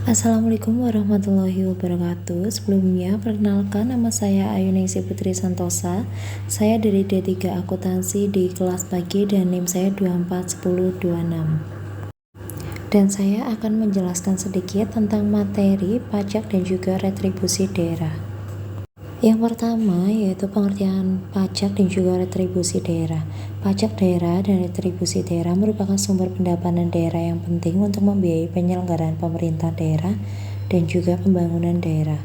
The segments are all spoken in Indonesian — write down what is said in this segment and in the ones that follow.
Assalamualaikum warahmatullahi wabarakatuh. Sebelumnya, perkenalkan nama saya Ayuningsi Putri Santosa. Saya dari D3 Akuntansi di kelas pagi dan NIM saya 241026. Dan saya akan menjelaskan sedikit tentang materi pajak dan juga retribusi daerah. Yang pertama yaitu pengertian pajak dan juga retribusi daerah. Pajak daerah dan retribusi daerah merupakan sumber pendapatan daerah yang penting untuk membiayai penyelenggaraan pemerintah daerah dan juga pembangunan daerah.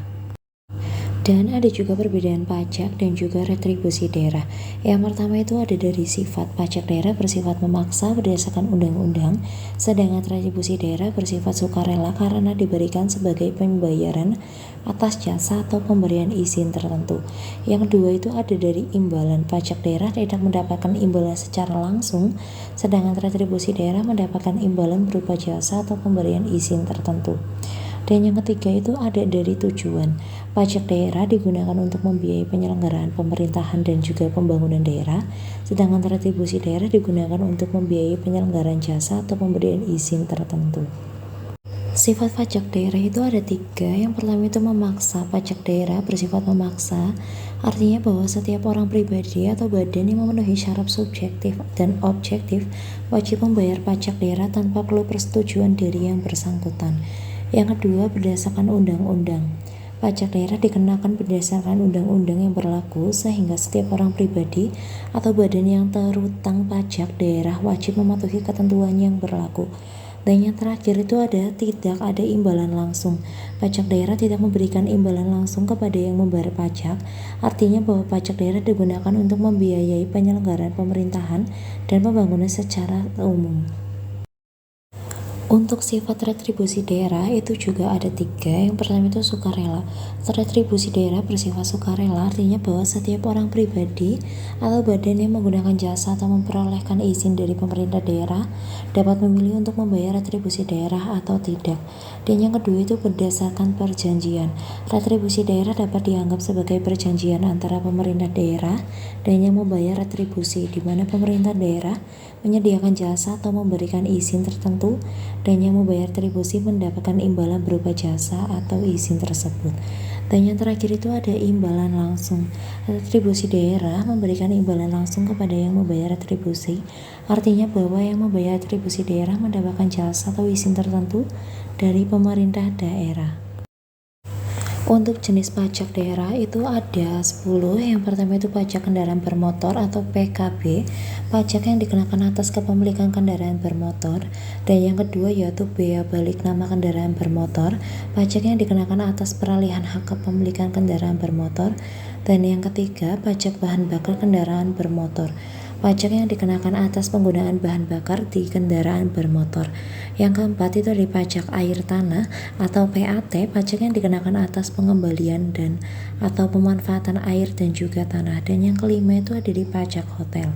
Dan ada juga perbedaan pajak dan juga retribusi daerah. Yang pertama itu ada dari sifat. Pajak daerah bersifat memaksa berdasarkan undang-undang, sedangkan retribusi daerah bersifat sukarela karena diberikan sebagai pembayaran atas jasa atau pemberian izin tertentu. Yang kedua itu ada dari imbalan. Pajak daerah tidak mendapatkan imbalan secara langsung, sedangkan retribusi daerah mendapatkan imbalan berupa jasa atau pemberian izin tertentu. Dan yang ketiga itu ada dari tujuan. Pajak daerah digunakan untuk membiayai penyelenggaraan pemerintahan dan juga pembangunan daerah, sedangkan retribusi daerah digunakan untuk membiayai penyelenggaraan jasa atau pemberian izin tertentu. Sifat pajak daerah itu ada tiga. Yang pertama itu memaksa. Pajak daerah bersifat memaksa, artinya bahwa setiap orang pribadi atau badan yang memenuhi syarat subjektif dan objektif wajib membayar pajak daerah tanpa perlu persetujuan dari yang bersangkutan. Yang kedua, berdasarkan undang-undang. Pajak daerah dikenakan berdasarkan undang-undang yang berlaku, sehingga setiap orang pribadi atau badan yang terutang pajak daerah wajib mematuhi ketentuan yang berlaku. Dan yang terakhir itu tidak ada imbalan langsung. Pajak daerah tidak memberikan imbalan langsung kepada yang membayar pajak, artinya bahwa pajak daerah digunakan untuk membiayai penyelenggaraan pemerintahan dan pembangunan secara umum. Untuk sifat retribusi daerah itu juga ada tiga. Yang pertama itu sukarela. Retribusi daerah bersifat sukarela, artinya bahwa setiap orang pribadi atau badan yang menggunakan jasa atau memperolehkan izin dari pemerintah daerah dapat memilih untuk membayar retribusi daerah atau tidak. Dan yang kedua itu berdasarkan perjanjian. Retribusi daerah dapat dianggap sebagai perjanjian antara pemerintah daerah dan yang membayar retribusi, di mana pemerintah daerah menyediakan jasa atau memberikan izin tertentu dan yang membayar retribusi mendapatkan imbalan berupa jasa atau izin tersebut. Dan yang terakhir itu ada imbalan langsung. Retribusi daerah memberikan imbalan langsung kepada yang membayar retribusi, artinya bahwa yang membayar retribusi daerah mendapatkan jasa atau izin tertentu dari pemerintah daerah. Untuk jenis pajak daerah itu ada 10. Yang pertama itu pajak kendaraan bermotor atau PKB, pajak yang dikenakan atas kepemilikan kendaraan bermotor. Dan yang kedua yaitu bea balik nama kendaraan bermotor, pajak yang dikenakan atas peralihan hak kepemilikan kendaraan bermotor. Dan yang ketiga pajak bahan bakar kendaraan bermotor, pajak yang dikenakan atas penggunaan bahan bakar di kendaraan bermotor. Yang keempat itu dari pajak air tanah atau PAT, pajak yang dikenakan atas pengembalian dan atau pemanfaatan air dan juga tanah. Dan yang kelima itu ada di pajak hotel,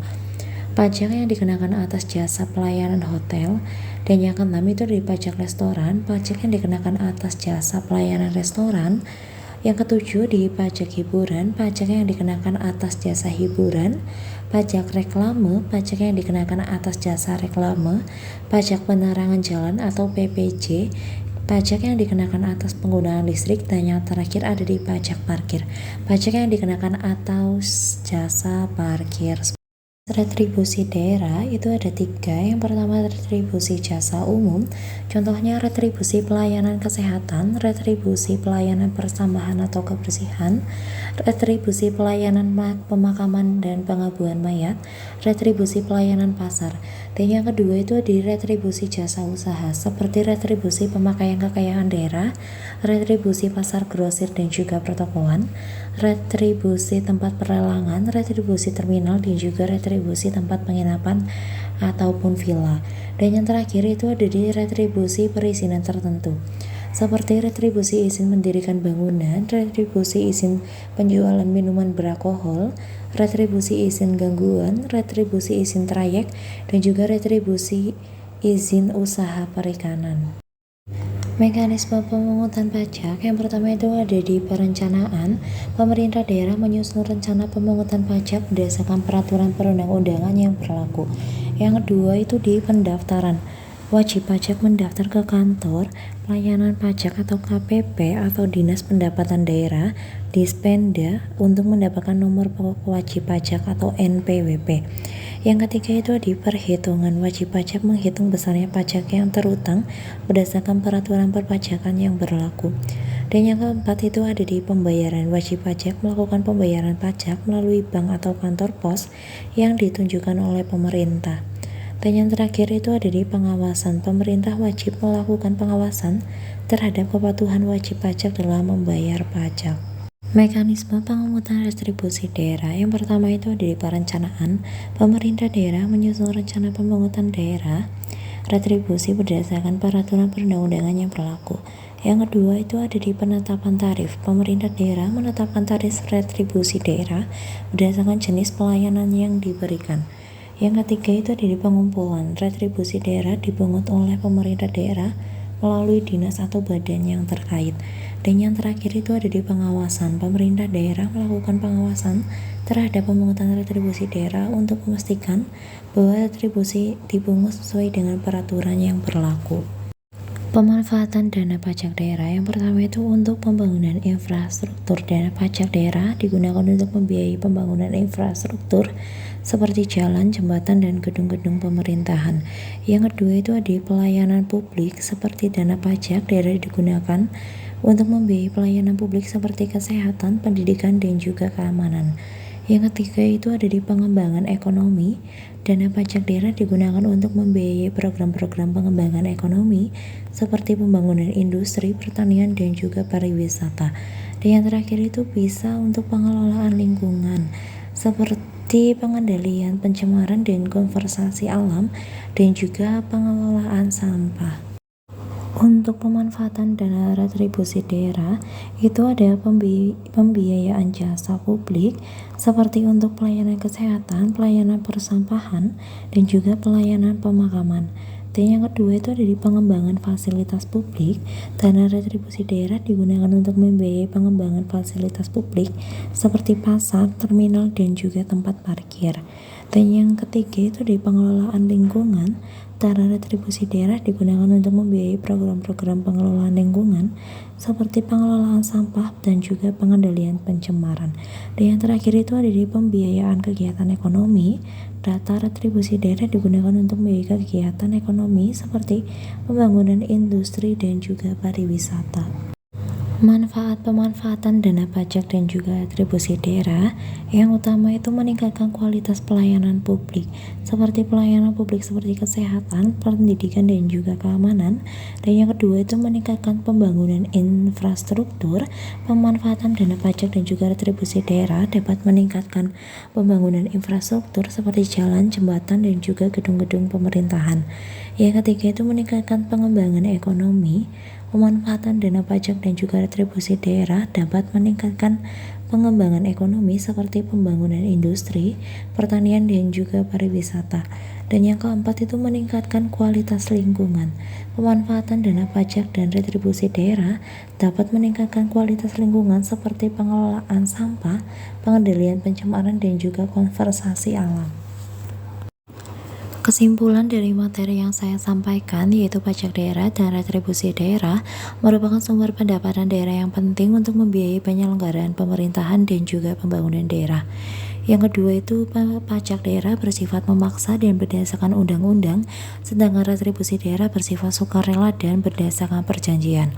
pajak yang dikenakan atas jasa pelayanan hotel. Dan yang keenam itu dari pajak restoran, pajak yang dikenakan atas jasa pelayanan restoran. Yang ketujuh di pajak hiburan, pajak yang dikenakan atas jasa hiburan. Pajak reklame, pajak yang dikenakan atas jasa reklame. Pajak penerangan jalan atau PPJ, pajak yang dikenakan atas penggunaan listrik. Dan yang terakhir ada di pajak parkir, pajak yang dikenakan atas jasa parkir. Retribusi daerah itu ada tiga. Yang pertama retribusi jasa umum, contohnya retribusi pelayanan kesehatan, retribusi pelayanan pertambahan atau kebersihan, retribusi pelayanan pemakaman dan pengabuan mayat, retribusi pelayanan pasar. Dan yang kedua itu di retribusi jasa usaha, seperti retribusi pemakaian kekayaan daerah, retribusi pasar grosir dan juga pertokoan, retribusi tempat perlelangan, retribusi terminal, dan juga retribusi tempat penginapan ataupun villa. Dan yang terakhir itu ada di retribusi perizinan tertentu, seperti retribusi izin mendirikan bangunan, retribusi izin penjualan minuman beralkohol, retribusi izin gangguan, retribusi izin trayek, dan juga retribusi izin usaha perikanan. Mekanisme pemungutan pajak yang pertama itu ada di perencanaan. Pemerintah daerah menyusun rencana pemungutan pajak berdasarkan peraturan perundang-undangan yang berlaku. Yang kedua itu di pendaftaran. wajib pajak mendaftar ke kantor pelayanan pajak atau KPP atau Dinas Pendapatan Daerah Dispenda untuk mendapatkan nomor pokok wajib pajak atau NPWP. Yang ketiga itu di perhitungan wajib pajak menghitung besarnya pajak yang terutang berdasarkan peraturan perpajakan yang berlaku. Dan yang keempat itu ada di pembayaran wajib pajak melakukan pembayaran pajak melalui bank atau kantor pos yang ditunjukkan oleh pemerintah. Dan yang terakhir itu ada di pengawasan. Pemerintah wajib melakukan pengawasan terhadap kepatuhan wajib pajak dalam membayar pajak. Mekanisme pengemutan retribusi daerah yang pertama itu ada di perencanaan. Pemerintah daerah menyusun rencana pembangunan daerah retribusi berdasarkan peraturan perundang-undangan yang berlaku. Yang kedua itu ada di penetapan tarif. Pemerintah daerah menetapkan tarif retribusi daerah berdasarkan jenis pelayanan yang diberikan. Yang ketiga itu ada di pengumpulan. Retribusi daerah dipungut oleh pemerintah daerah melalui dinas atau badan yang terkait. Dan yang terakhir itu ada di pengawasan. Pemerintah daerah melakukan pengawasan terhadap pemungutan retribusi daerah untuk memastikan bahwa retribusi dipungut sesuai dengan peraturan yang berlaku. Pemanfaatan dana pajak daerah yang pertama itu untuk pembangunan infrastruktur. Dana pajak daerah digunakan untuk membiayai pembangunan infrastruktur seperti jalan, jembatan, dan gedung-gedung pemerintahan. Yang kedua itu ada pelayanan publik seperti dana pajak daerah digunakan untuk membiayai pelayanan publik seperti kesehatan, pendidikan, dan juga keamanan. Yang ketiga itu ada di pengembangan ekonomi. Dana pajak daerah digunakan untuk membiayai program-program pengembangan ekonomi seperti pembangunan industri, pertanian, dan juga pariwisata. Dan yang terakhir itu bisa untuk pengelolaan lingkungan seperti pengendalian pencemaran dan konservasi alam dan juga pengelolaan sampah. Untuk pemanfaatan dana retribusi daerah itu ada pembiayaan jasa publik seperti untuk pelayanan kesehatan, pelayanan persampahan, dan juga pelayanan pemakaman. Dan yang kedua itu ada di pengembangan fasilitas publik. Dana retribusi daerah digunakan untuk membiayai pengembangan fasilitas publik seperti pasar, terminal, dan juga tempat parkir. Dan yang ketiga itu di pengelolaan lingkungan. Dana retribusi daerah digunakan untuk membiayai program-program pengelolaan lingkungan seperti pengelolaan sampah dan juga pengendalian pencemaran. Dan yang terakhir itu ada di pembiayaan kegiatan ekonomi. Data retribusi daerah digunakan untuk membiayai kegiatan ekonomi seperti pembangunan industri dan juga pariwisata. Manfaat pemanfaatan dana pajak dan juga retribusi daerah yang utama itu meningkatkan kualitas pelayanan publik seperti pelayanan publik seperti kesehatan, pendidikan, dan juga keamanan. Dan yang kedua itu meningkatkan pembangunan infrastruktur. Pemanfaatan dana pajak dan juga retribusi daerah dapat meningkatkan pembangunan infrastruktur seperti jalan, jembatan, dan juga gedung-gedung pemerintahan. Yang ketiga itu meningkatkan pengembangan ekonomi. Pemanfaatan dana pajak dan juga retribusi daerah dapat meningkatkan pengembangan ekonomi seperti pembangunan industri, pertanian, dan juga pariwisata. Dan yang keempat itu meningkatkan kualitas lingkungan. Pemanfaatan dana pajak dan retribusi daerah dapat meningkatkan kualitas lingkungan seperti pengelolaan sampah, pengendalian pencemaran, dan juga konservasi alam. Kesimpulan dari materi yang saya sampaikan yaitu pajak daerah dan retribusi daerah merupakan sumber pendapatan daerah yang penting untuk membiayai penyelenggaraan pemerintahan dan juga pembangunan daerah. Yang kedua itu pajak daerah bersifat memaksa dan berdasarkan undang-undang, sedangkan retribusi daerah bersifat sukarela dan berdasarkan perjanjian.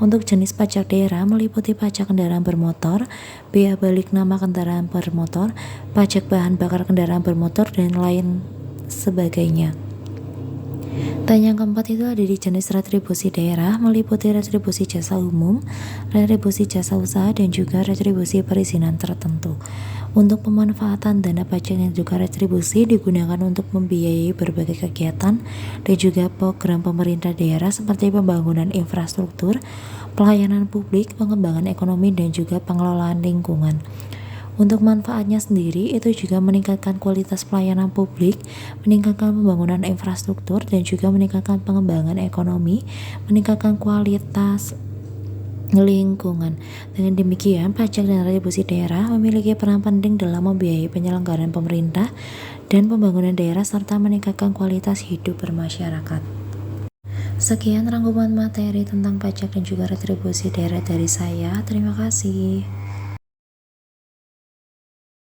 Untuk jenis pajak daerah meliputi pajak kendaraan bermotor, bea balik nama kendaraan bermotor, pajak bahan bakar kendaraan bermotor, dan lain sebagainya. Dan yang keempat itu ada di jenis retribusi daerah meliputi retribusi jasa umum, retribusi jasa usaha, dan juga retribusi perizinan tertentu. Untuk pemanfaatan dana pajak dan juga retribusi digunakan untuk membiayai berbagai kegiatan dan juga program pemerintah daerah seperti pembangunan infrastruktur, pelayanan publik, pengembangan ekonomi, dan juga pengelolaan lingkungan. Untuk manfaatnya sendiri itu juga meningkatkan kualitas pelayanan publik, meningkatkan pembangunan infrastruktur, dan juga meningkatkan pengembangan ekonomi, meningkatkan kualitas lingkungan. Dengan demikian, pajak dan retribusi daerah memiliki peran penting dalam membiayai penyelenggaraan pemerintah dan pembangunan daerah serta meningkatkan kualitas hidup bermasyarakat. Sekian rangkuman materi tentang pajak dan juga retribusi daerah dari saya. Terima kasih.